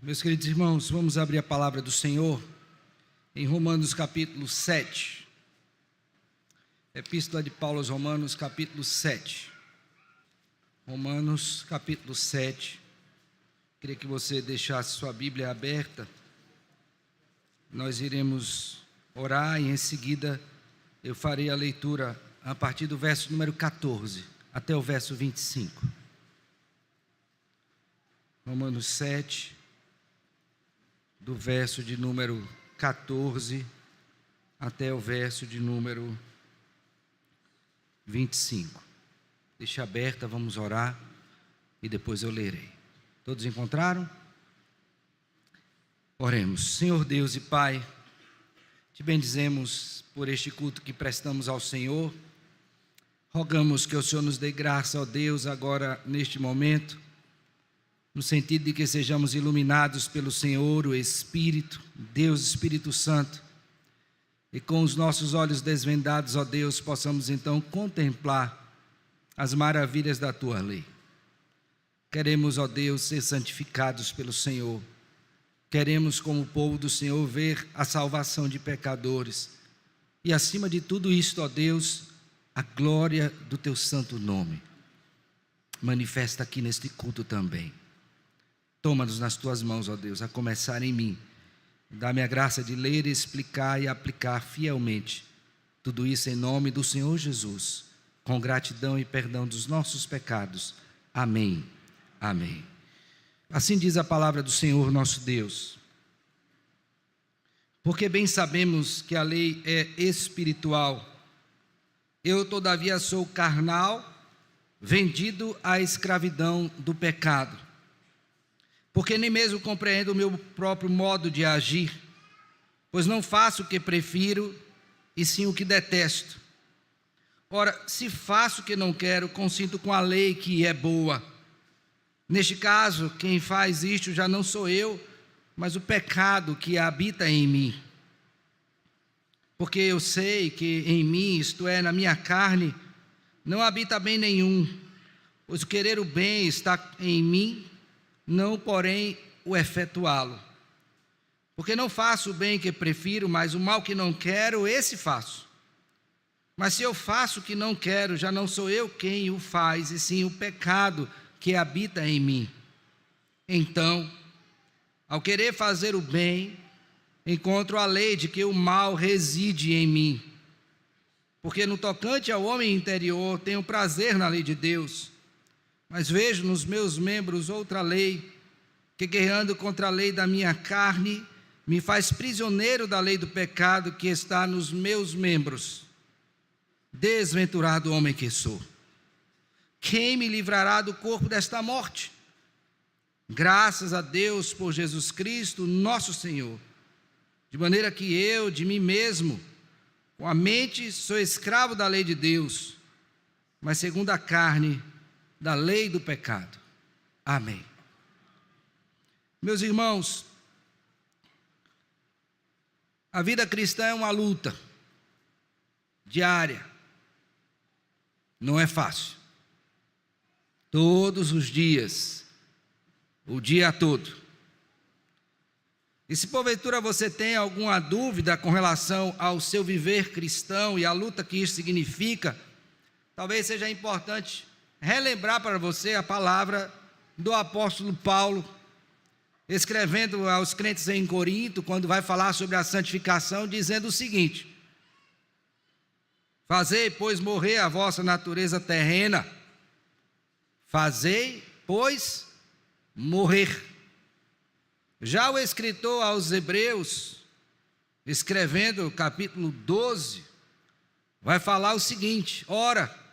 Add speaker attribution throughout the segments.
Speaker 1: Meus queridos irmãos, vamos abrir a palavra do Senhor em Romanos capítulo 7. Epístola de Paulo aos Romanos capítulo 7. Romanos capítulo 7. Queria que você deixasse sua Bíblia aberta. Nós iremos orar e em seguida eu farei a leitura a partir do verso número 14 até o verso 25. Romanos 7, do verso de número 14 até o verso de número 25. Deixa aberta, vamos orar e depois eu lerei. Todos encontraram? Oremos. Senhor Deus e Pai, te bendizemos por este culto que prestamos ao Senhor. Rogamos que o Senhor nos dê graça, ó Deus, agora neste momento, no sentido de que sejamos iluminados pelo Senhor, o Espírito, Deus Espírito Santo, e com os nossos olhos desvendados, ó Deus, possamos então contemplar as maravilhas da Tua lei. Queremos, ó Deus, ser santificados pelo Senhor. Queremos, como povo do Senhor, ver a salvação de pecadores. E acima de tudo isto, ó Deus, a glória do Teu santo nome. Manifesta aqui neste culto também. Toma-nos nas Tuas mãos, ó Deus, a começar em mim. Dá-me a graça de ler, explicar e aplicar fielmente. Tudo isso em nome do Senhor Jesus, com gratidão e perdão dos nossos pecados. Amém. Amém. Assim diz a palavra do Senhor nosso Deus. Porque bem sabemos que a lei é espiritual. Eu, todavia, sou carnal, vendido à escravidão do pecado. Porque nem mesmo compreendo o meu próprio modo de agir, pois não faço o que prefiro, e sim o que detesto. Ora, se faço o que não quero, consinto com a lei que é boa. Neste caso, quem faz isto já não sou eu, mas o pecado que habita em mim. Porque eu sei que em mim, isto é, na minha carne, não habita bem nenhum, pois o querer o bem está em mim, não, porém, o efetuá-lo. Porque não faço o bem que prefiro, mas o mal que não quero, esse faço. Mas se eu faço o que não quero, já não sou eu quem o faz, e sim o pecado que habita em mim. Então, ao querer fazer o bem, encontro a lei de que o mal reside em mim. Porque no tocante ao homem interior, tenho prazer na lei de Deus, mas vejo nos meus membros outra lei, que guerreando contra a lei da minha carne, me faz prisioneiro da lei do pecado que está nos meus membros. Desventurado homem que sou, quem me livrará do corpo desta morte? Graças a Deus por Jesus Cristo, nosso Senhor. De maneira que eu, de mim mesmo, com a mente, sou escravo da lei de Deus, mas segundo a carne, da lei do pecado. Amém. Meus irmãos, a vida cristã é uma luta diária. Não é fácil. Todos os dias, o dia todo. E se porventura você tem alguma dúvida com relação ao seu viver cristão e a luta que isso significa, talvez seja importante relembrar para você a palavra do apóstolo Paulo, escrevendo aos crentes em Corinto, quando vai falar sobre a santificação, dizendo o seguinte: fazei, pois, morrer a vossa natureza terrena. Fazei, pois, morrer. Já o escritor aos Hebreus, escrevendo o capítulo 12, vai falar o seguinte: ora,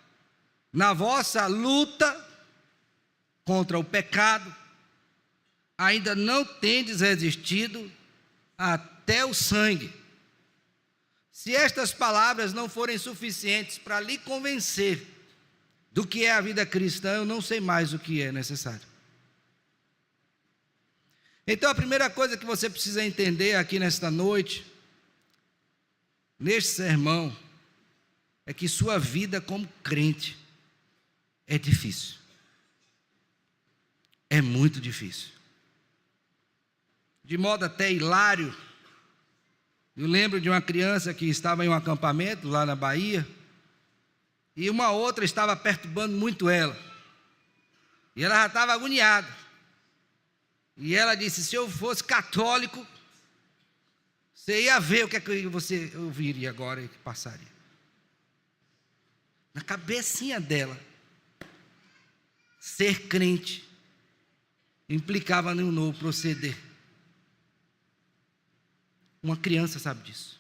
Speaker 1: na vossa luta contra o pecado, ainda não tendes resistido até o sangue. Se estas palavras não forem suficientes para lhe convencer do que é a vida cristã, eu não sei mais o que é necessário. Então a primeira coisa que você precisa entender aqui nesta noite, neste sermão, é que sua vida como crente é difícil. É muito difícil. de modo até hilário. Eu lembro de uma criança que estava em um acampamento lá na Bahia, e uma outra estava perturbando muito ela. E ela já estava agoniada. E ela disse: se eu fosse católico, você ia ver o que é que você ouviria agora e que passaria. Na cabecinha dela, ser crente implicava num novo proceder. Uma criança sabe disso.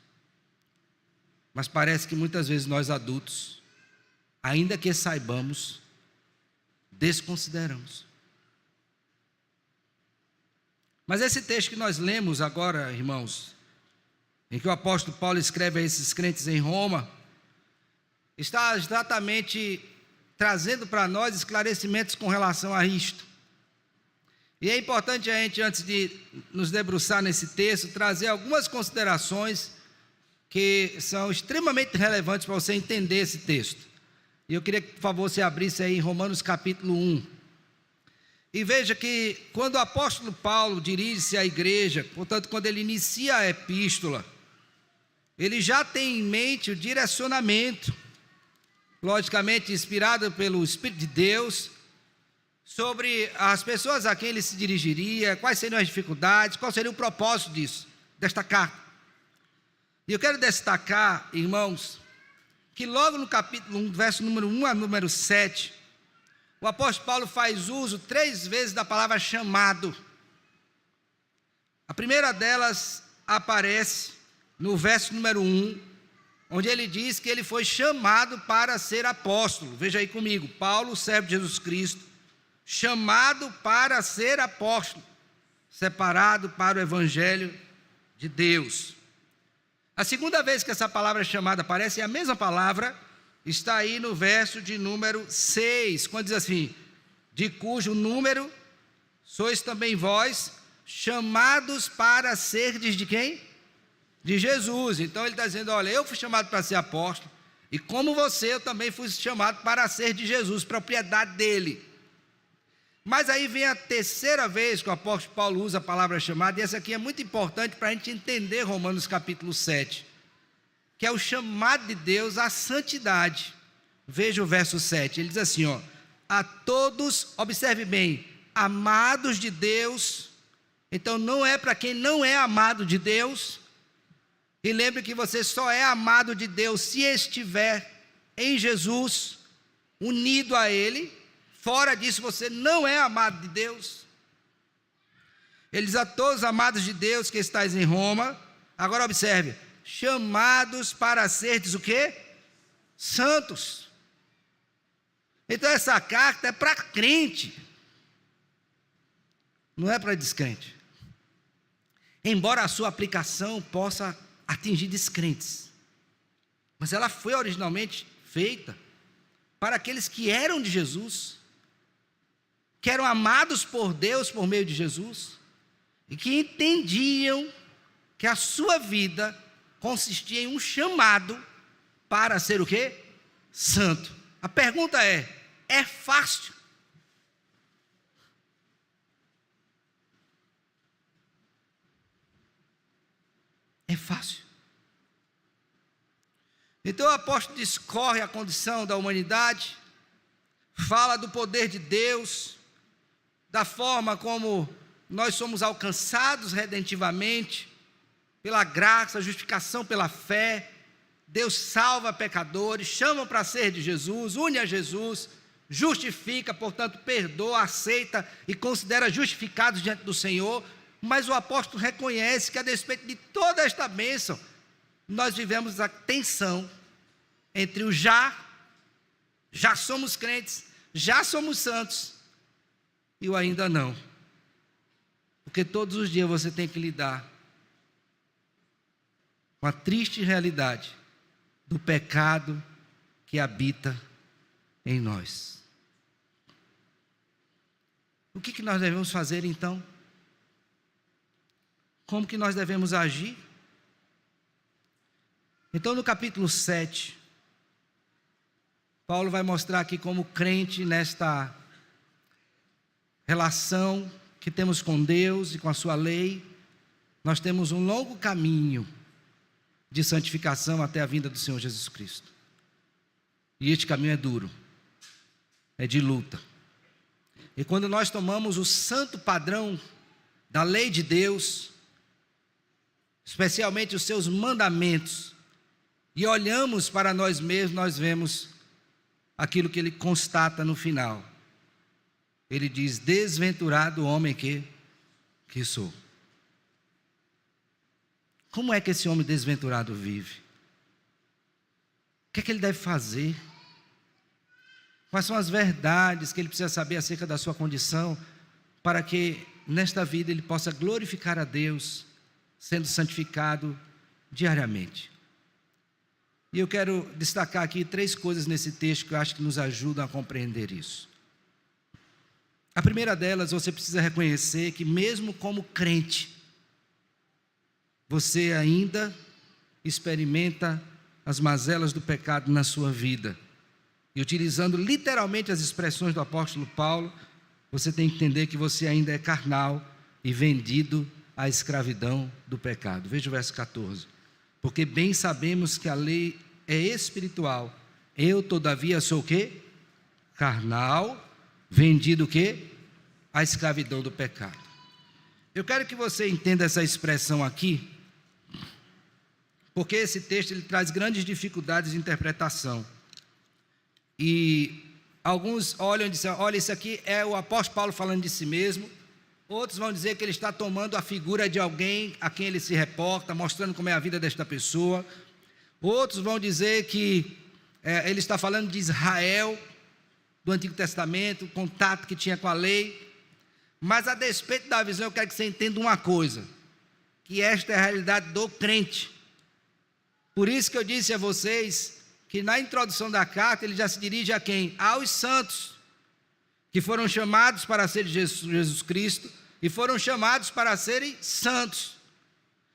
Speaker 1: Mas parece que muitas vezes nós adultos, ainda que saibamos, desconsideramos. Mas esse texto que nós lemos agora, irmãos, em que o apóstolo Paulo escreve a esses crentes em Roma, está exatamente trazendo para nós esclarecimentos com relação a isto. E é importante a gente, antes de nos debruçar nesse texto, trazer algumas considerações que são extremamente relevantes para você entender esse texto. E eu queria que, por favor, você abrisse aí em Romanos capítulo 1. E veja que quando o apóstolo Paulo dirige-se à igreja, portanto, quando ele inicia a epístola, ele já tem em mente o direcionamento, logicamente inspirado pelo Espírito de Deus, sobre as pessoas a quem ele se dirigiria, quais seriam as dificuldades, qual seria o propósito disso, desta carta. E eu quero destacar, irmãos, que logo no capítulo 1, verso número 1 a número 7, o apóstolo Paulo faz uso 3 vezes da palavra chamado. A primeira delas aparece no verso número 1, onde ele diz que ele foi chamado para ser apóstolo. Veja aí comigo: Paulo, servo de Jesus Cristo, chamado para ser apóstolo, separado para o evangelho de Deus. A segunda vez que essa palavra chamada aparece, é a mesma palavra, está aí no verso de número 6, quando diz assim: de cujo número sois também vós, chamados para serdes de quem? De Jesus. Então ele está dizendo: olha, eu fui chamado para ser apóstolo, e como você, eu também fui chamado para ser de Jesus, propriedade dele. Mas aí vem a terceira vez que o apóstolo Paulo usa a palavra chamada, e essa aqui é muito importante para a gente entender Romanos capítulo 7, que é o chamado de Deus à santidade. Veja o verso 7, ele diz assim, ó: a todos, observe bem, amados de Deus. Então não é para quem não é amado de Deus. E lembre que você só é amado de Deus se estiver em Jesus, unido a Ele. Fora disso você não é amado de Deus. Ele diz: a todos amados de Deus que estáis em Roma. Agora observe: chamados para serdes o quê? Santos. Então essa carta é para crente, não é para descrente. Embora a sua aplicação possa atingir descrentes, mas ela foi originalmente feita para aqueles que eram de Jesus, que eram amados por Deus por meio de Jesus, e que entendiam que a sua vida consistia em um chamado para ser o quê? Santo. A pergunta é fácil? É fácil. Então o apóstolo discorre a condição da humanidade, fala do poder de Deus, da forma como nós somos alcançados redentivamente, pela graça, justificação pela fé. Deus salva pecadores, chama para ser de Jesus, une a Jesus, justifica, portanto perdoa, aceita e considera justificados diante do Senhor. Mas o apóstolo reconhece que, a despeito de toda esta bênção, nós vivemos a tensão entre o já somos crentes, já somos santos, e o ainda não. Porque todos os dias você tem que lidar com a triste realidade do pecado que habita em nós. O que nós devemos fazer então? Como que nós devemos agir? Então, no capítulo 7, Paulo vai mostrar aqui como crente nesta relação que temos com Deus e com a sua lei, nós temos um longo caminho de santificação até a vinda do Senhor Jesus Cristo. E este caminho é duro, é de luta. E quando nós tomamos o santo padrão da lei de Deus, especialmente os seus mandamentos, e olhamos para nós mesmos, nós vemos aquilo que ele constata no final. Ele diz: desventurado o homem que sou. Como é que esse homem desventurado vive? O que é que ele deve fazer? Quais são as verdades que ele precisa saber acerca da sua condição, para que nesta vida ele possa glorificar a Deus, sendo santificado diariamente? E eu quero destacar aqui 3 coisas nesse texto que eu acho que nos ajudam a compreender isso. A primeira delas, você precisa reconhecer que mesmo como crente, você ainda experimenta as mazelas do pecado na sua vida. E utilizando literalmente as expressões do apóstolo Paulo, você tem que entender que você ainda é carnal e vendido à escravidão do pecado. Veja o verso 14. Porque bem sabemos que a lei é espiritual. Eu, todavia, sou o quê? Carnal, vendido o quê? À escravidão do pecado. Eu quero que você entenda essa expressão aqui, porque esse texto ele traz grandes dificuldades de interpretação. E alguns olham e dizem: olha, isso aqui é o apóstolo Paulo falando de si mesmo. Outros vão dizer que ele está tomando a figura de alguém a quem ele se reporta, mostrando como é a vida desta pessoa. Outros vão dizer que ele está falando de Israel, do Antigo Testamento, o contato que tinha com a lei. Mas a despeito da visão, eu quero que você entenda uma coisa, que esta é a realidade do crente. Por isso que eu disse a vocês que na introdução da carta ele já se dirige a quem? Aos santos, que foram chamados para ser Jesus Cristo e foram chamados para serem santos.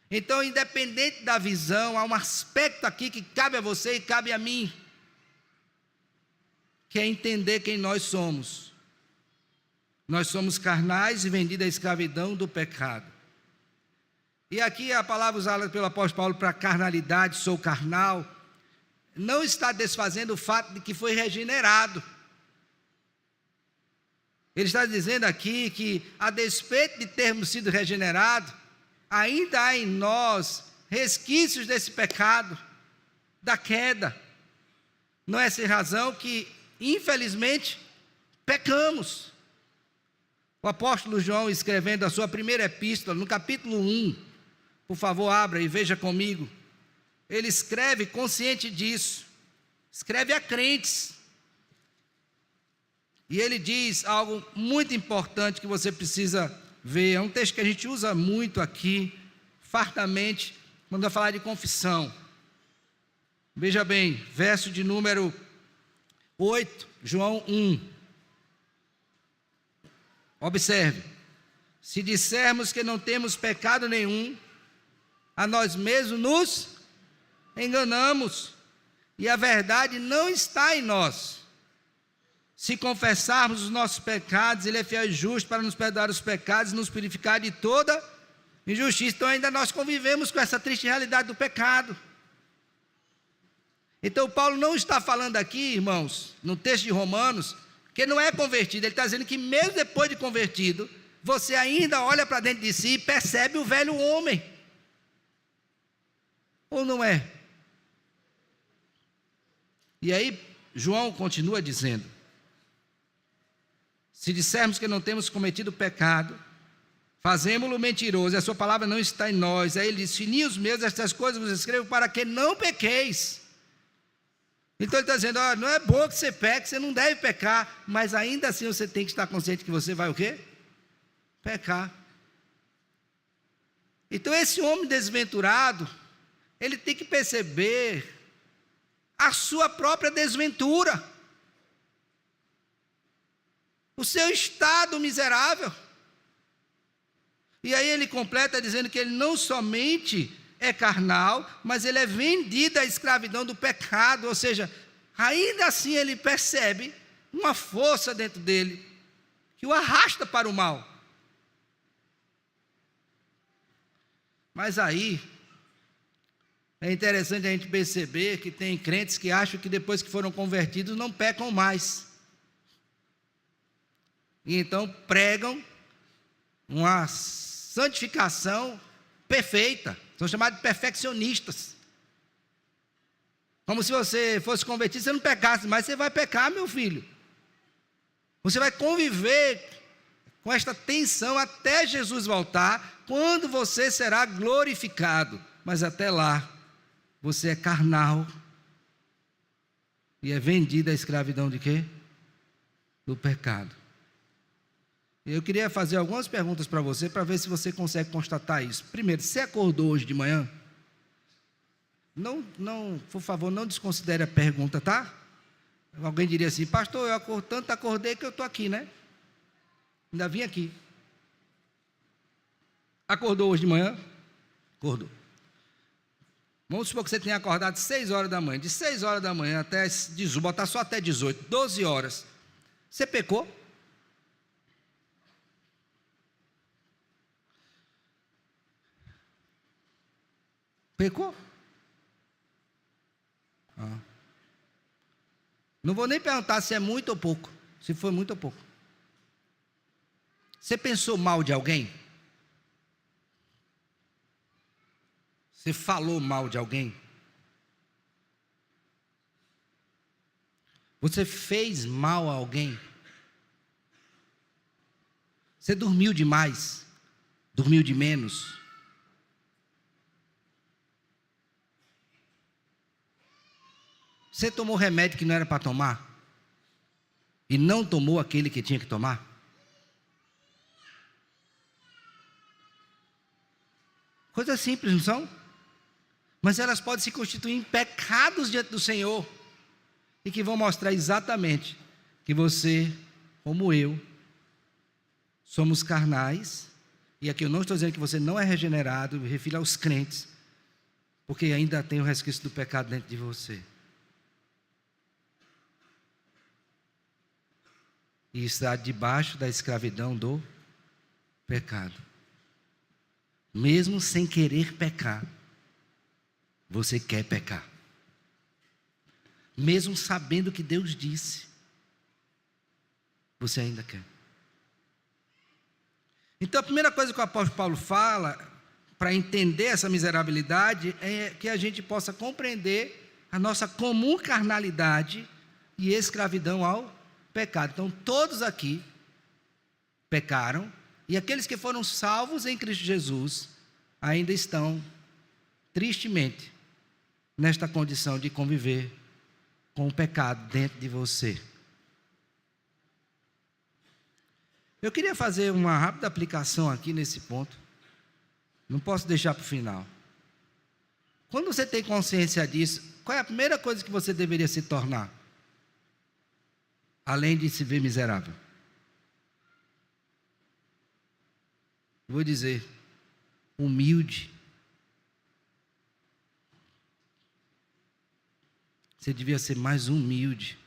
Speaker 1: Então, independente da visão, há um aspecto aqui que cabe a você e cabe a mim, que é entender quem nós somos. Nós somos carnais e vendidos à escravidão do pecado. E aqui a palavra usada pelo apóstolo Paulo para carnalidade, sou carnal, não está desfazendo o fato de que foi regenerado. Ele está dizendo aqui que, a despeito de termos sido regenerados, ainda há em nós resquícios desse pecado, da queda. Não é sem razão que, infelizmente, pecamos. O apóstolo João, escrevendo a sua primeira epístola, no capítulo 1, por favor, abra e veja comigo. Ele escreve consciente disso, escreve a crentes. E ele diz algo muito importante que você precisa ver. É um texto que a gente usa muito aqui, fartamente, quando vai falar de confissão. Veja bem, verso de número 8, João 1. Observe: se dissermos que não temos pecado nenhum, a nós mesmos nos enganamos, e a verdade não está em nós. Se confessarmos os nossos pecados, Ele é fiel e justo para nos perdoar os pecados e nos purificar de toda injustiça. Então ainda nós convivemos com essa triste realidade do pecado. Então Paulo não está falando aqui, irmãos, no texto de Romanos, que não é convertido. Ele está dizendo que mesmo depois de convertido, você ainda olha para dentro de si e percebe o velho homem. Ou não é? E aí João continua dizendo: se dissermos que não temos cometido pecado, fazemo-lo mentiroso, e a sua palavra não está em nós. Aí ele diz: filhinhos meus, estas coisas vos escrevo para que não pequeis. Então ele está dizendo: ó, não é bom que você peque, você não deve pecar, mas ainda assim você tem que estar consciente que você vai o quê? Pecar. Então esse homem desventurado, ele tem que perceber a sua própria desventura, o seu estado miserável. E aí ele completa dizendo que ele não somente é carnal, mas ele é vendido à escravidão do pecado. Ou seja, ainda assim ele percebe uma força dentro dele que o arrasta para o mal. Mas aí, é interessante a gente perceber que tem crentes que acham que depois que foram convertidos não pecam mais. E então pregam uma santificação perfeita. São chamados de perfeccionistas. Como se você fosse convertido, você não pecasse, mas você vai pecar, meu filho. Você vai conviver com esta tensão até Jesus voltar, quando você será glorificado. Mas até lá, você é carnal e é vendido à escravidão de quê? Do pecado. Eu queria fazer algumas perguntas para você, para ver se você consegue constatar isso. Primeiro, você acordou hoje de manhã? Não, por favor, não desconsidere a pergunta, tá? Alguém diria assim: pastor, eu tanto acordei que eu estou aqui, né? Ainda vim aqui. Acordou hoje de manhã? Acordou. Vamos supor que você tenha acordado 6 horas da manhã. De 6 horas da manhã até 18, botar só até 18, 12 horas. Você pecou? Pecou? Não vou nem perguntar se é muito ou pouco. Se foi muito ou pouco. Você pensou mal de alguém? Você falou mal de alguém? Você fez mal a alguém? Você dormiu demais? Dormiu de menos? Você tomou remédio que não era para tomar? E não tomou aquele que tinha que tomar? Coisas simples, não são? Mas elas podem se constituir em pecados diante do Senhor, e que vão mostrar exatamente que você, como eu, somos carnais. E aqui eu não estou dizendo que você não é regenerado, eu me refiro aos crentes, porque ainda tem o resquício do pecado dentro de você. E está debaixo da escravidão do pecado. Mesmo sem querer pecar, você quer pecar. Mesmo sabendo que Deus disse, você ainda quer. Então a primeira coisa que o apóstolo Paulo fala, para entender essa miserabilidade, é que a gente possa compreender a nossa comum carnalidade e escravidão ao pecado. Então todos aqui pecaram, e aqueles que foram salvos em Cristo Jesus ainda estão, tristemente, nesta condição de conviver com o pecado dentro de você. Eu queria fazer uma rápida aplicação aqui nesse ponto. Não posso deixar para o final. Quando você tem consciência disso, qual é a primeira coisa que você deveria se tornar? Além de se ver miserável. Vou dizer, humilde. Você devia ser mais humilde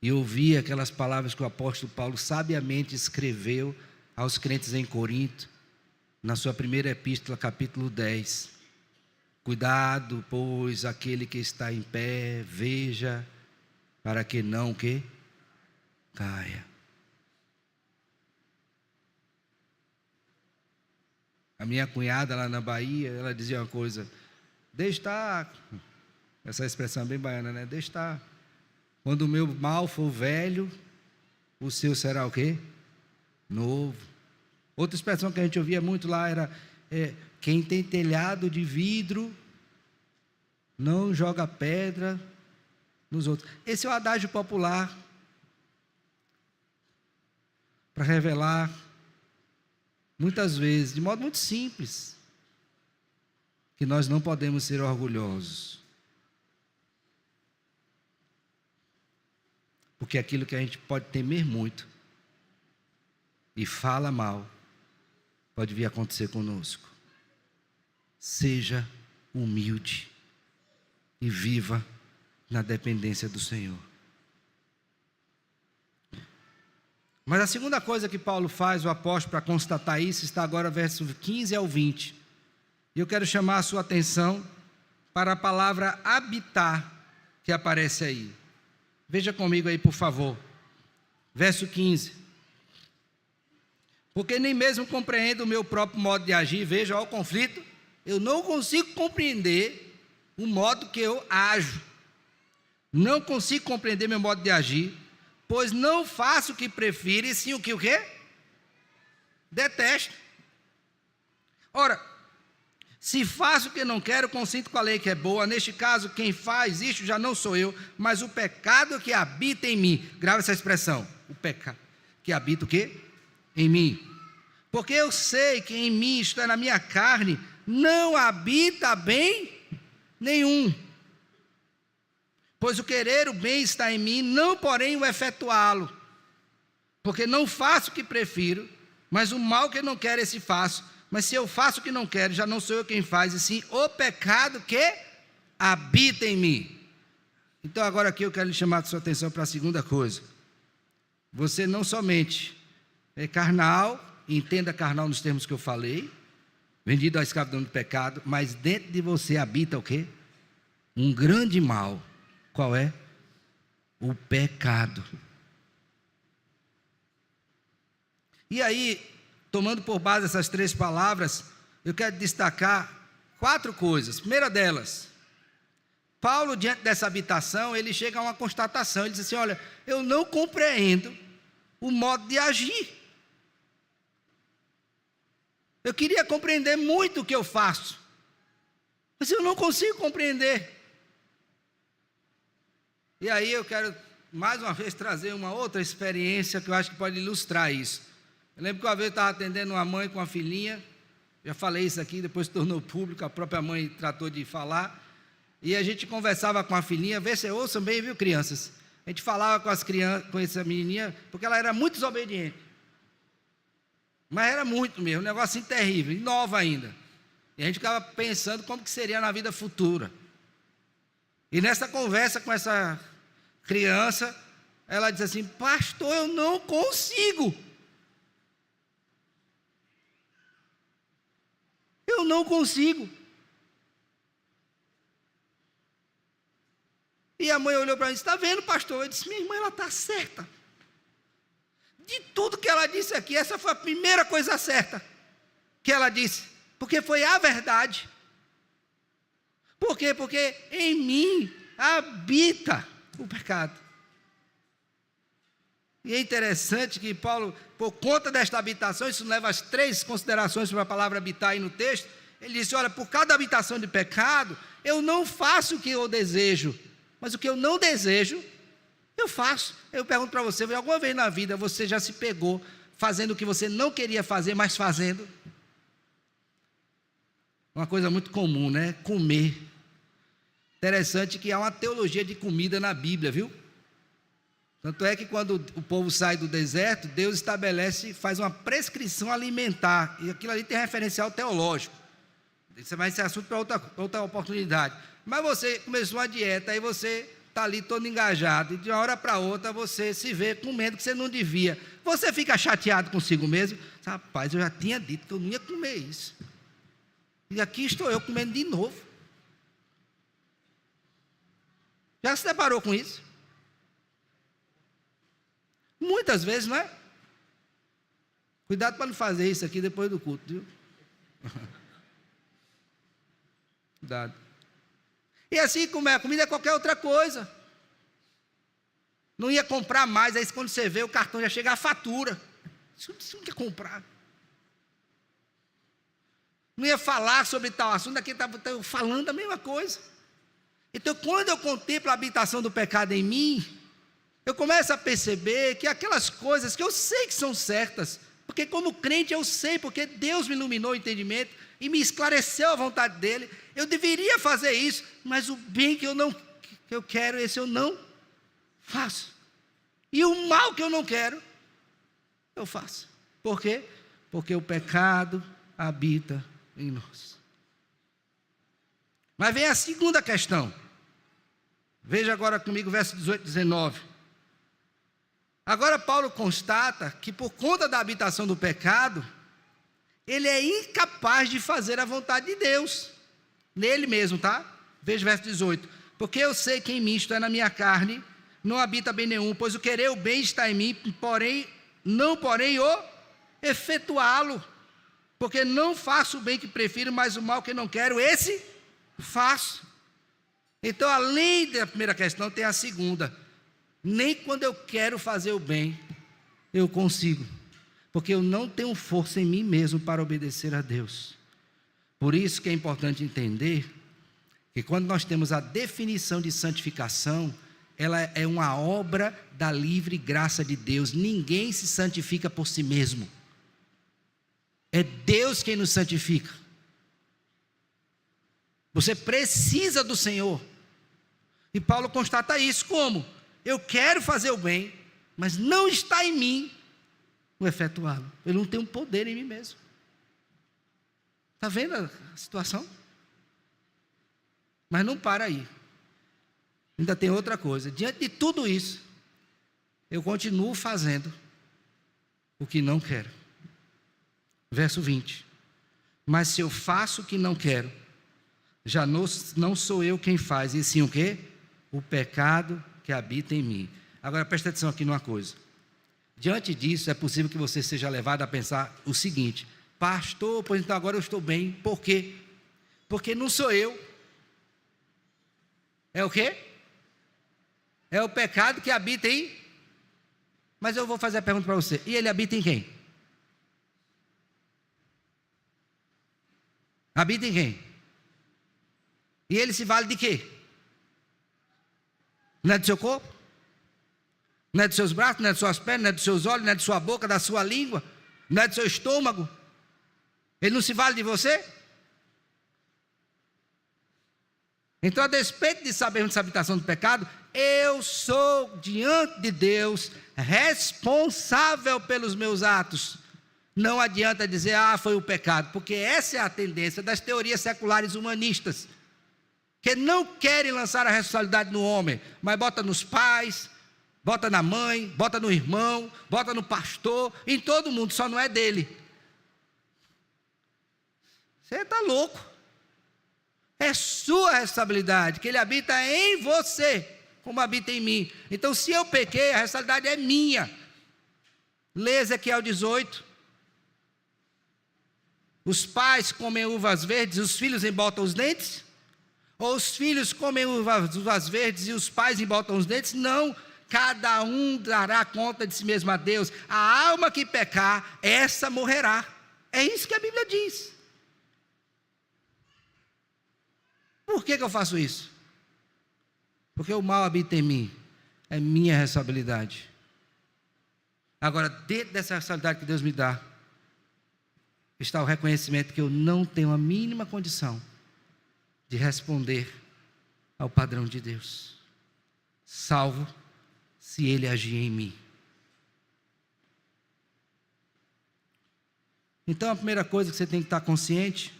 Speaker 1: e ouvir aquelas palavras que o apóstolo Paulo sabiamente escreveu aos crentes em Corinto, na sua primeira epístola, capítulo 10. Cuidado, pois, aquele que está em pé, veja, para que não que caia. A minha cunhada lá na Bahia, ela dizia uma coisa: deixa estar, essa expressão é bem baiana, né? Deixa estar. Quando o meu mal for velho, o seu será o quê? Novo. Outra expressão que a gente ouvia muito lá era: quem tem telhado de vidro, não joga pedra nos outros. Esse é o adágio popular, para revelar, muitas vezes, de modo muito simples, que nós não podemos ser orgulhosos. Porque aquilo que a gente pode temer muito e fala mal, pode vir a acontecer conosco. Seja humilde e viva na dependência do Senhor. Mas a segunda coisa que Paulo faz, o apóstolo, para constatar isso, está agora verso 15 ao 20. E eu quero chamar a sua atenção para a palavra habitar, que aparece aí. Veja comigo aí, por favor. Verso 15. Porque nem mesmo compreendo o meu próprio modo de agir. Veja, olha o conflito. Eu não consigo compreender o modo que eu ajo. Não consigo compreender meu modo de agir, pois não faço o que prefiro, e sim o quê? Detesto. Ora, se faço o que não quero, consinto com a lei que é boa. Neste caso, quem faz isto já não sou eu, mas o pecado que habita em mim. Grava essa expressão. O pecado que habita o quê? Em mim. Porque eu sei que em mim, isto é, na minha carne, não habita bem nenhum. Pois o querer o bem está em mim, não porém o efetuá-lo. Porque não faço o que prefiro, mas o mal que eu não quero, esse faço. Mas se eu faço o que não quero, já não sou eu quem faz, e sim o pecado que habita em mim. Então agora aqui eu quero lhe chamar a sua atenção para a segunda coisa. Você não somente é carnal, entenda carnal nos termos que eu falei, vendido à escravidão do pecado, mas dentro de você habita o quê? Um grande mal. Qual é? O pecado. E aí, tomando por base essas 3 palavras, eu quero destacar 4 coisas. Primeira delas, Paulo, diante dessa habitação, ele chega a uma constatação. Ele diz assim: olha, eu não compreendo o modo de agir. Eu queria compreender muito o que eu faço, mas eu não consigo compreender. E aí eu quero, mais uma vez, trazer uma outra experiência que eu acho que pode ilustrar isso. Eu lembro que uma vez eu estava atendendo uma mãe com uma filhinha, já falei isso aqui, depois se tornou público, a própria mãe tratou de falar, e a gente conversava com a filhinha, vê se ouçam bem, viu, crianças? A gente falava com as crianças, com essa menininha, porque ela era muito desobediente. Mas era muito mesmo, um negócio assim terrível, e nova ainda. E a gente ficava pensando como que seria na vida futura. E nessa conversa com essa criança, ela diz assim: pastor, eu não consigo. Eu não consigo. E a mãe olhou para mim e disse: está vendo, pastor? Eu disse: minha irmã, ela está certa. De tudo que ela disse aqui, essa foi a primeira coisa certa que ela disse, porque foi a verdade. Por quê? Porque em mim habita o pecado. E é interessante que Paulo, por conta desta habitação, isso leva às 3 considerações sobre a palavra habitar aí no texto. Ele disse: olha, por cada habitação de pecado, eu não faço o que eu desejo, mas o que eu não desejo, eu faço. Eu pergunto para você: alguma vez na vida você já se pegou fazendo o que você não queria fazer, mas fazendo? Uma coisa muito comum, né? Comer. Interessante que há uma teologia de comida na Bíblia, viu? Tanto é que quando o povo sai do deserto, Deus estabelece, faz uma prescrição alimentar, e aquilo ali tem referencial teológico. Isso vai ser assunto para outra oportunidade. Mas você começou uma dieta, aí você está ali todo engajado, e de uma hora para outra você se vê comendo que você não devia. Você fica chateado consigo mesmo: rapaz, eu já tinha dito que eu não ia comer isso, e aqui estou eu comendo de novo. Já se deparou com isso? Muitas vezes, não é? Cuidado para não fazer isso aqui depois do culto, viu? Cuidado. E assim como é a comida, é qualquer outra coisa. Não ia comprar mais, aí quando você vê o cartão já chega a fatura. Você não quer comprar. Não ia falar sobre tal assunto, daqui estava falando a mesma coisa. Então, quando eu contemplo a habitação do pecado em mim, eu começo a perceber que aquelas coisas que eu sei que são certas, porque como crente eu sei, porque Deus me iluminou o entendimento e me esclareceu a vontade dEle, eu deveria fazer isso, mas o bem que eu quero, esse eu não faço. E o mal que eu não quero, eu faço. Por quê? Porque o pecado habita em nós. Mas vem a segunda questão. Veja agora comigo, verso 18 e 19. Agora Paulo constata que por conta da habitação do pecado, ele é incapaz de fazer a vontade de Deus, nele mesmo, tá? Veja o verso 18, porque eu sei que em mim, isto é, na minha carne, não habita bem nenhum, pois o querer o bem está em mim, porém o efetuá-lo, porque não faço o bem que prefiro, mas o mal que não quero, esse faço. Então, além da primeira questão, tem a segunda, nem quando eu quero fazer o bem, eu consigo, porque eu não tenho força em mim mesmo para obedecer a Deus. Por isso que é importante entender que quando nós temos a definição de santificação, ela é uma obra da livre graça de Deus. Ninguém se santifica por si mesmo. É Deus quem nos santifica. Você precisa do Senhor. E Paulo constata isso como? Eu quero fazer o bem, mas não está em mim o efetuá-lo. Eu não tenho poder em mim mesmo. Está vendo a situação? Mas não para aí. Ainda tem outra coisa. Diante de tudo isso, eu continuo fazendo o que não quero. Verso 20. Mas se eu faço o que não quero, já não sou eu quem faz, e sim o quê? O pecado que habita em mim. Agora presta atenção aqui numa coisa. Diante disso, é possível que você seja levado a pensar o seguinte: pastor, pois então agora eu estou bem. Por quê? Porque não sou eu. É o quê? É o pecado que habita em... Mas eu vou fazer a pergunta para você. E ele habita em quem? Habita em quem? E ele se vale de quê? Não é do seu corpo? Não é dos seus braços, não é das suas pernas, não é dos seus olhos, não é de sua boca, da sua língua, não é do seu estômago? Ele não se vale de você? Então, a despeito de sabermos dessa habitação do pecado, eu sou diante de Deus responsável pelos meus atos. Não adianta dizer, foi o pecado, porque essa é a tendência das teorias seculares humanistas, que não querem lançar a responsabilidade no homem, mas bota nos pais, bota na mãe, bota no irmão, bota no pastor, em todo mundo, só não é dele. Você está louco. É sua responsabilidade, que ele habita em você, como habita em mim. Então, se eu pequei, a responsabilidade é minha. Lê Ezequiel 18. Os pais comem uvas verdes, os filhos embotam os dentes? Ou os filhos comem uvas verdes e os pais embotam os dentes? Não, cada um dará conta de si mesmo a Deus. A alma que pecar, essa morrerá. É isso que a Bíblia diz. Por que eu faço isso? Porque o mal habita em mim, é minha responsabilidade. Agora, dentro dessa responsabilidade que Deus me dá, está o reconhecimento que eu não tenho a mínima condição de responder ao padrão de Deus, salvo se Ele agir em mim. Então, a primeira coisa que você tem que estar consciente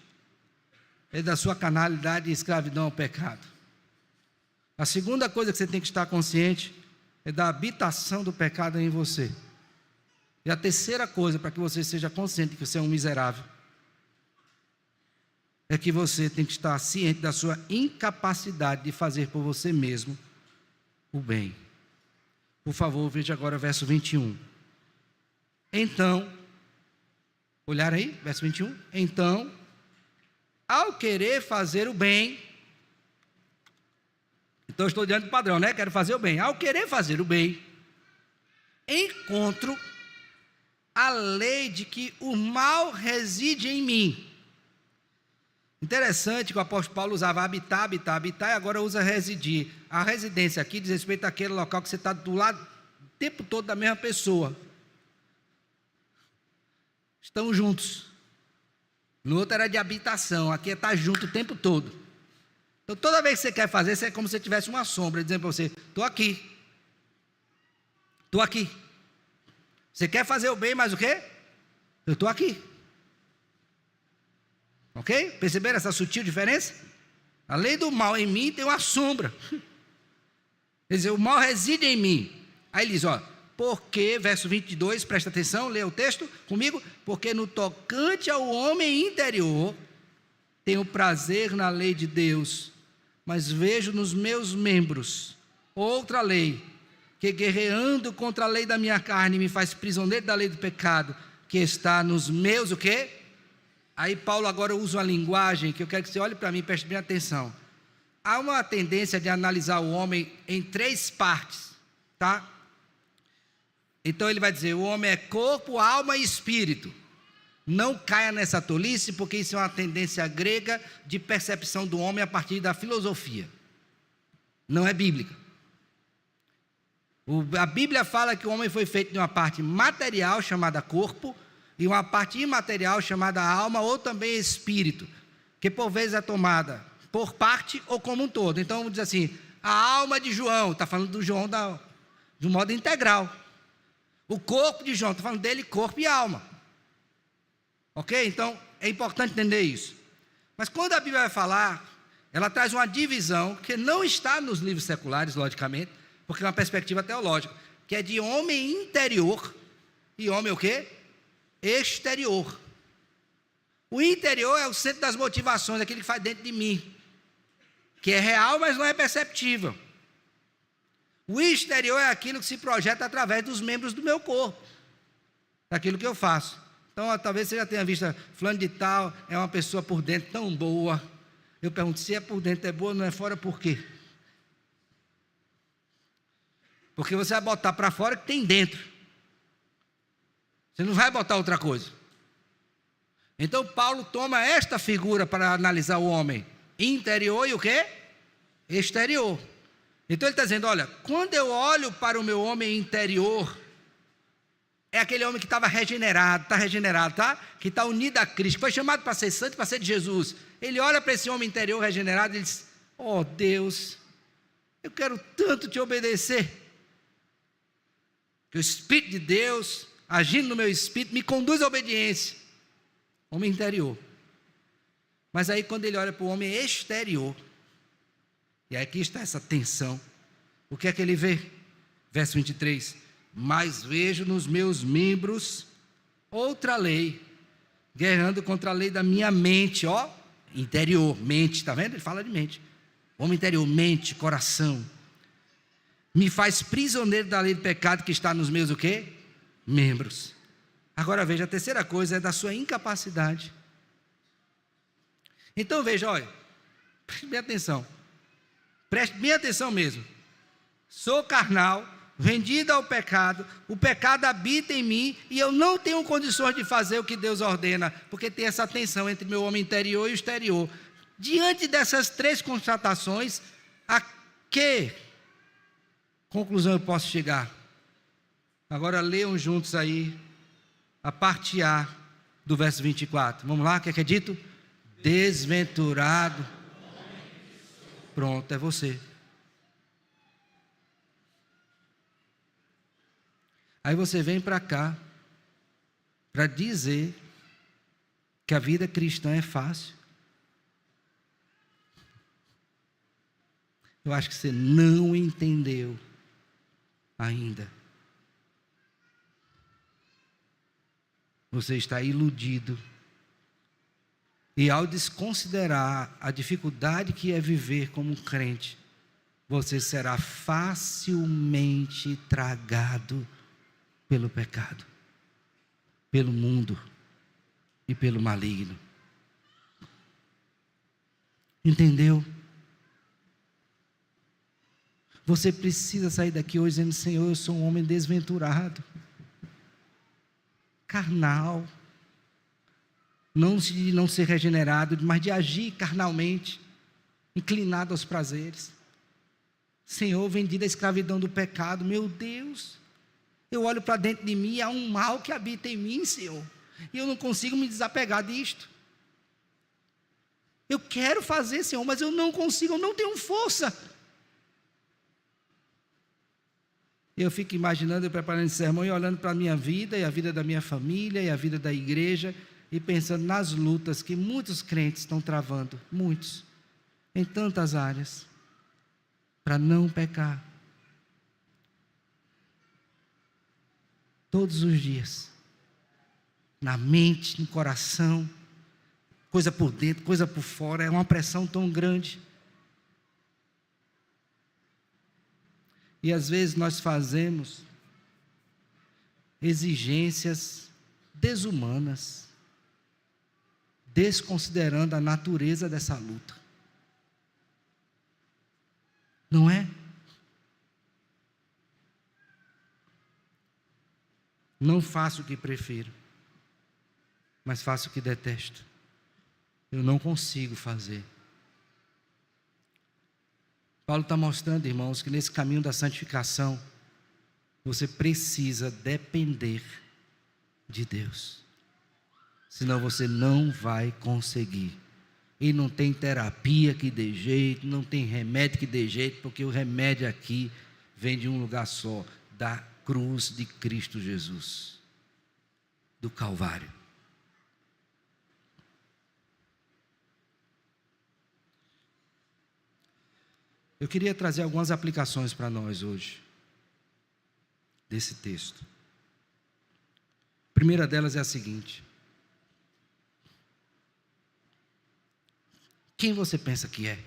Speaker 1: é da sua carnalidade e escravidão ao pecado. A segunda coisa que você tem que estar consciente é da habitação do pecado em você. E a terceira coisa, para que você seja consciente que você é um miserável, é que você tem que estar ciente da sua incapacidade de fazer por você mesmo o bem. Por favor, veja agora o verso 21. Então, olhar aí, verso 21. Então, ao querer fazer o bem, então estou diante do padrão, né? Quero fazer o bem. Ao querer fazer o bem, encontro a lei de que o mal reside em mim. Interessante que o apóstolo Paulo usava habitar, e agora usa residir. A residência aqui diz respeito àquele local que você está do lado o tempo todo da mesma pessoa. Estão juntos. No outro era de habitação, aqui é estar junto o tempo todo. Então toda vez que você quer fazer, isso é como se você tivesse uma sombra, dizendo para você, estou aqui. Estou aqui. Você quer fazer o bem, mas o quê? Eu estou aqui. Ok? Perceberam essa sutil diferença? A lei do mal em mim tem uma sombra. Quer dizer, o mal reside em mim. Aí ele diz, porque, verso 22, presta atenção, lê o texto comigo. Porque no tocante ao homem interior, tenho prazer na lei de Deus, mas vejo nos meus membros outra lei, que guerreando contra a lei da minha carne, me faz prisioneiro da lei do pecado, que está nos meus, o quê? Aí Paulo agora usa uma linguagem que eu quero que você olhe para mim e preste bem atenção. Há uma tendência de analisar o homem em 3 partes, tá? Então ele vai dizer, o homem é corpo, alma e espírito. Não caia nessa tolice, porque isso é uma tendência grega de percepção do homem a partir da filosofia. Não é bíblica. A Bíblia fala que o homem foi feito de uma parte material, chamada corpo, e uma parte imaterial, chamada alma, ou também espírito, que por vezes é tomada por parte ou como um todo. Então, vamos dizer assim, a alma de João, está falando do João de um modo integral. O corpo de João, está falando dele, corpo e alma. Ok? Então, é importante entender isso. Mas quando a Bíblia vai falar, ela traz uma divisão que não está nos livros seculares, logicamente, porque é uma perspectiva teológica, que é de homem interior e homem o quê? Exterior. O interior é o centro das motivações, aquele que faz dentro de mim, que é real, mas não é perceptível. O exterior é aquilo que se projeta através dos membros do meu corpo, daquilo que eu faço. Então, talvez você já tenha visto, fulano de tal é uma pessoa por dentro tão boa. Eu pergunto, se é por dentro é boa, não é fora, por quê? Porque você vai botar para fora o que tem dentro. Você não vai botar outra coisa. Então, Paulo toma esta figura para analisar o homem interior e o quê? Exterior. Então, ele está dizendo, olha, quando eu olho para o meu homem interior, é aquele homem que estava regenerado, está regenerado, tá? Que está unido a Cristo, que foi chamado para ser santo, para ser de Jesus. Ele olha para esse homem interior regenerado e diz, oh Deus, eu quero tanto te obedecer. Que o Espírito de Deus, agindo no meu espírito, me conduz à obediência. Homem interior. Mas aí quando ele olha para o homem exterior, e aqui está essa tensão, o que é que ele vê? Verso 23, mas vejo nos meus membros outra lei, guerreando contra a lei da minha mente, ó, interior, mente, está vendo? Ele fala de mente, homem interior, mente, coração, me faz prisioneiro da lei do pecado que está nos meus o quê? Membros. Agora veja, a terceira coisa é da sua incapacidade. Então veja, olha, preste bem atenção mesmo, sou carnal, vendido ao pecado, o pecado habita em mim e eu não tenho condições de fazer o que Deus ordena, porque tem essa tensão entre meu homem interior e o exterior. Diante dessas 3 constatações, a que conclusão eu posso chegar? Agora leiam juntos aí a parte A do verso 24. Vamos lá, o que é dito? Desventurado. Pronto, é você. Aí você vem para cá para dizer que a vida cristã é fácil. Eu acho que você não entendeu ainda. Você está iludido. E ao desconsiderar a dificuldade que é viver como um crente, você será facilmente tragado pelo pecado, pelo mundo e pelo maligno. Entendeu? Você precisa sair daqui hoje dizendo, Senhor, eu sou um homem desventurado, carnal, não de não ser regenerado, mas de agir carnalmente, inclinado aos prazeres. Senhor, vendido à escravidão do pecado, meu Deus, eu olho para dentro de mim, há um mal que habita em mim, Senhor, e eu não consigo me desapegar disto. Eu quero fazer, Senhor, mas eu não consigo, eu não tenho força. Eu fico imaginando, eu preparando esse sermão e olhando para a minha vida, e a vida da minha família, e a vida da igreja, e pensando nas lutas que muitos crentes estão travando, muitos, em tantas áreas, para não pecar. Todos os dias. Na mente, no coração, coisa por dentro, coisa por fora, é uma pressão tão grande. E às vezes nós fazemos exigências desumanas, desconsiderando a natureza dessa luta. Não é? Não faço o que prefiro, mas faço o que detesto. Eu não consigo fazer. Paulo está mostrando, irmãos, que nesse caminho da santificação, você precisa depender de Deus. Senão você não vai conseguir. E não tem terapia que dê jeito, não tem remédio que dê jeito, porque o remédio aqui vem de um lugar só, da cruz de Cristo Jesus, do Calvário. Eu queria trazer algumas aplicações para nós hoje, desse texto. A primeira delas é a seguinte: quem você pensa que é?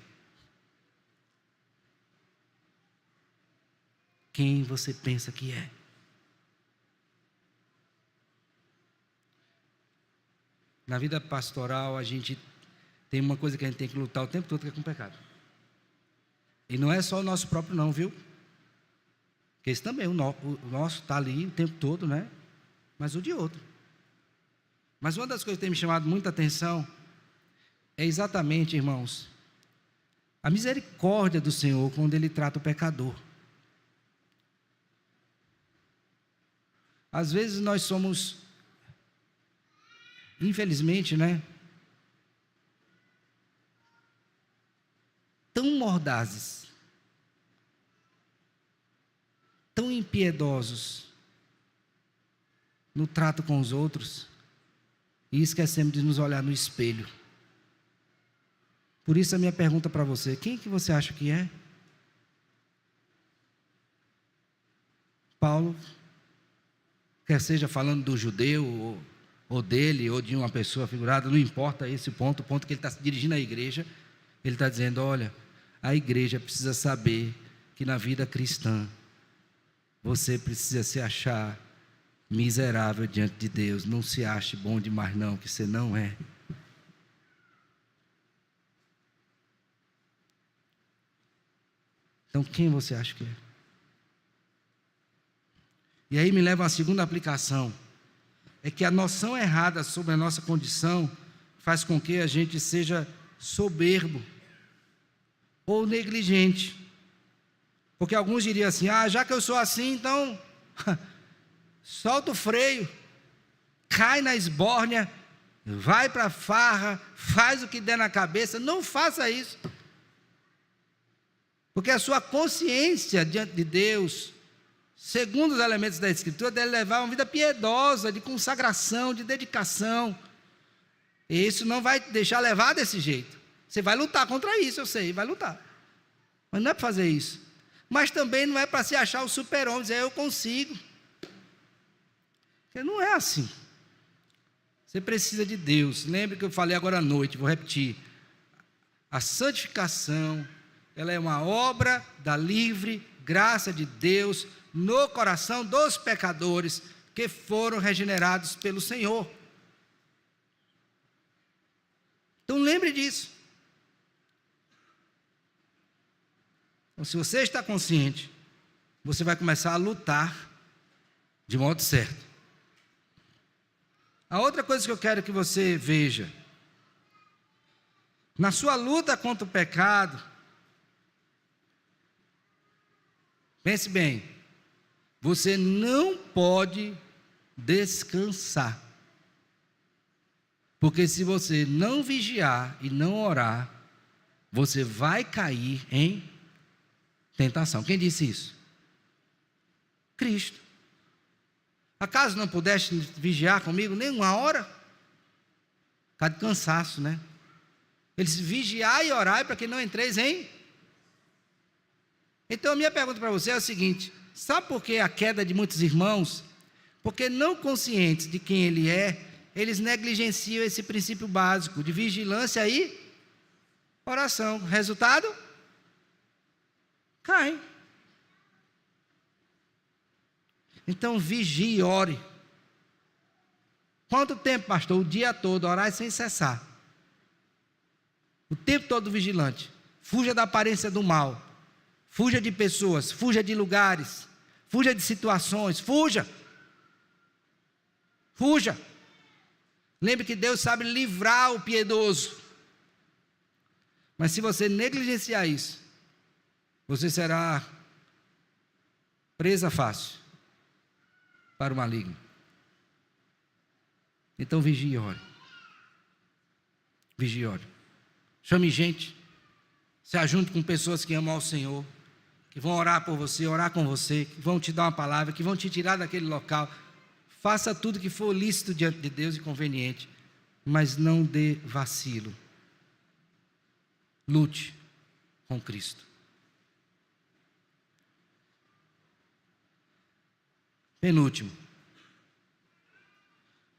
Speaker 1: Quem você pensa que é? Na vida pastoral, a gente tem uma coisa que a gente tem que lutar o tempo todo, que é com o pecado. E não é só o nosso próprio não, viu? Porque esse também, o nosso está ali o tempo todo, né? Mas o de outro. Mas uma das coisas que tem me chamado muita atenção é exatamente, irmãos, a misericórdia do Senhor quando Ele trata o pecador. Às vezes nós somos, infelizmente, né, tão mordazes, tão impiedosos no trato com os outros, e esquecemos de nos olhar no espelho. Por isso a minha pergunta para você: quem que você acha que é? Paulo, quer seja falando do judeu, ou dele, ou de uma pessoa figurada, não importa esse ponto, o ponto que ele está se dirigindo à igreja, ele está dizendo: olha, a igreja precisa saber que na vida cristã, você precisa se achar miserável diante de Deus. Não se ache bom demais não, que você não é. Então quem você acha que é? E aí me leva a segunda aplicação, é que a noção errada sobre a nossa condição faz com que a gente seja soberbo ou negligente. Porque alguns diriam assim: já que eu sou assim, então solta o freio, cai na esbórnia, vai para a farra, faz o que der na cabeça. Não faça isso, porque a sua consciência diante de Deus, segundo os elementos da Escritura, deve levar uma vida piedosa, de consagração, de dedicação. E isso não vai te deixar levar desse jeito. Você vai lutar contra isso, eu sei, vai lutar. Mas não é para fazer isso. Mas também não é para se achar o super-homem, dizer eu consigo. Porque não é assim. Você precisa de Deus. Lembre que eu falei agora à noite, vou repetir. A santificação, ela é uma obra da livre graça de Deus no coração dos pecadores que foram regenerados pelo Senhor. Então lembre disso. Então, se você está consciente, você vai começar a lutar de modo certo. A outra coisa que eu quero que você veja, na sua luta contra o pecado, pense bem, você não pode descansar. Porque se você não vigiar e não orar, você vai cair em tentação. Quem disse isso? Cristo. Acaso não pudeste vigiar comigo nem uma hora? Por causa de cansaço, né? Ele disse: vigiai e orai para que não entreis em. Então a minha pergunta para você é o seguinte: sabe por que a queda de muitos irmãos? Porque não conscientes de quem ele é, eles negligenciam esse princípio básico de vigilância e oração. Resultado? Caem. Então vigie e ore. Quanto tempo, pastor? O dia todo, orar sem cessar. O tempo todo vigilante. Fuja da aparência do mal. Fuja de pessoas, fuja de lugares, fuja de situações, fuja. Fuja. Lembre que Deus sabe livrar o piedoso. Mas se você negligenciar isso, você será presa fácil para o maligno. Então vigie e ore. Vigie e ore. Chame gente. Se ajunte com pessoas que amam ao Senhor, que vão orar por você, orar com você, que vão te dar uma palavra, que vão te tirar daquele local. Faça tudo que for lícito diante de Deus e conveniente, mas não dê vacilo. Lute com Cristo. Penúltimo.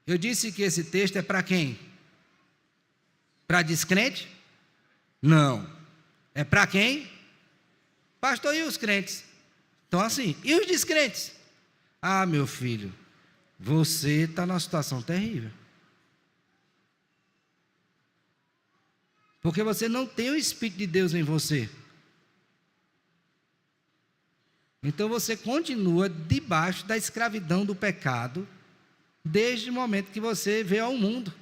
Speaker 1: Eu disse que esse texto é para quem? Para descrente? Não. É para quem? Pastor, e os crentes? Então assim, e os descrentes? Ah, meu filho, você está numa situação terrível. Porque você não tem o Espírito de Deus em você. Então você continua debaixo da escravidão do pecado, desde o momento que você veio ao mundo.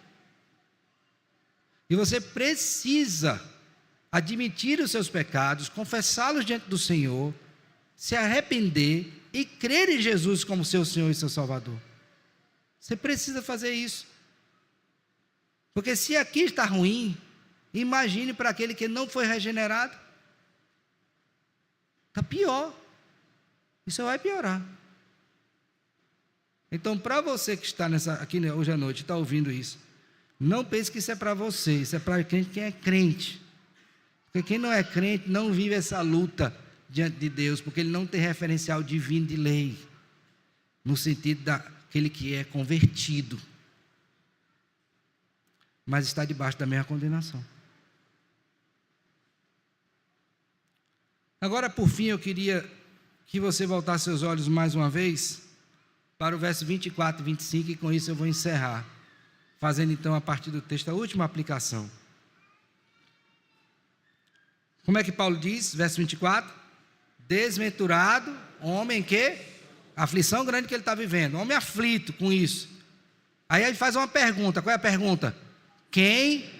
Speaker 1: E você precisa admitir os seus pecados, confessá-los diante do Senhor, se arrepender e crer em Jesus como seu Senhor e seu Salvador. Você precisa fazer isso. Porque se aqui está ruim, imagine para aquele que não foi regenerado. Está pior. Isso vai piorar. Então, para você que está aqui hoje à noite, está ouvindo isso, não pense que isso é para você, isso é para quem é crente. Porque quem não é crente não vive essa luta diante de Deus, porque ele não tem referencial divino de lei, no sentido daquele que é convertido, mas está debaixo da mesma condenação. Agora, por fim, eu queria que você voltasse seus olhos mais uma vez para o verso 24 e 25, e com isso eu vou encerrar, fazendo então a partir do texto a última aplicação. Como é que Paulo diz, verso 24? Desventurado, homem que? Aflição grande que ele está vivendo, homem aflito com isso. Aí ele faz uma pergunta, qual é a pergunta? Quem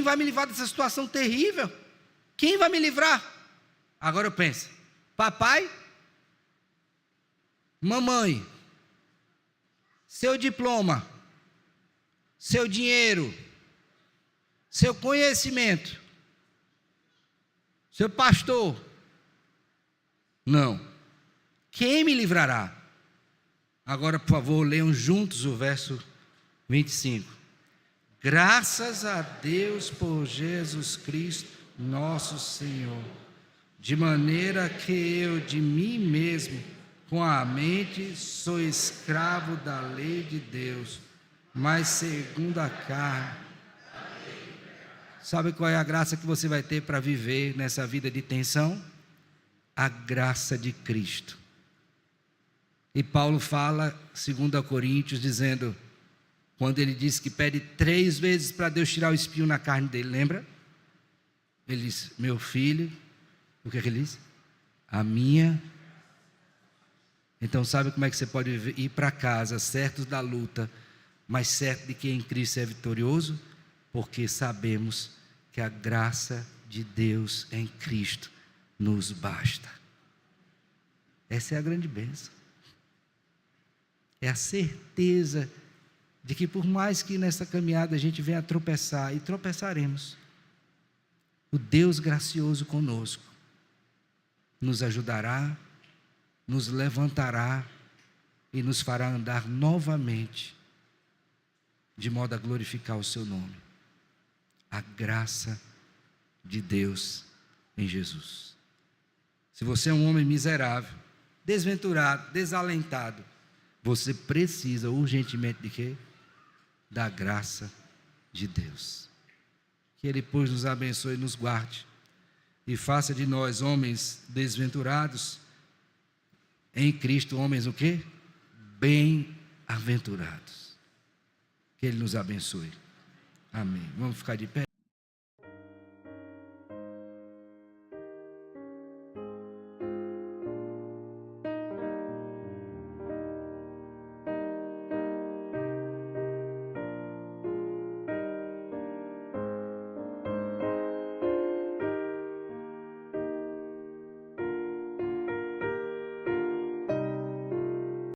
Speaker 1: vai me livrar dessa situação terrível? Quem vai me livrar? Agora eu penso, papai, mamãe, seu diploma, seu dinheiro, seu conhecimento, seu pastor. Não. Quem me livrará? Agora, por favor, leiam juntos o verso 25. Graças a Deus por Jesus Cristo, nosso Senhor, de maneira que eu de mim mesmo, com a mente, sou escravo da lei de Deus, mas segundo a carne. Sabe qual é a graça que você vai ter para viver nessa vida de tensão? A graça de Cristo. E Paulo fala, 2 Coríntios, dizendo, quando ele diz que pede 3 vezes para Deus tirar o espinho na carne dele, lembra? Ele diz, meu filho, o que é que ele diz? A minha. Então sabe como é que você pode ir para casa, certo da luta, mas certo de que em Cristo é vitorioso? Porque sabemos que a graça de Deus em Cristo nos basta. Essa é a grande bênção. É a certeza de que por mais que nessa caminhada a gente venha a tropeçar, e tropeçaremos, o Deus gracioso conosco nos ajudará, nos levantará e nos fará andar novamente, de modo a glorificar o seu nome. A graça de Deus em Jesus. Se você é um homem miserável, desventurado, desalentado, você precisa urgentemente de quê? Da graça de Deus. Que Ele, pois, nos abençoe e nos guarde, e faça de nós homens desventurados, em Cristo, homens o quê? Bem-aventurados. Que Ele nos abençoe. Amém. Vamos ficar de pé.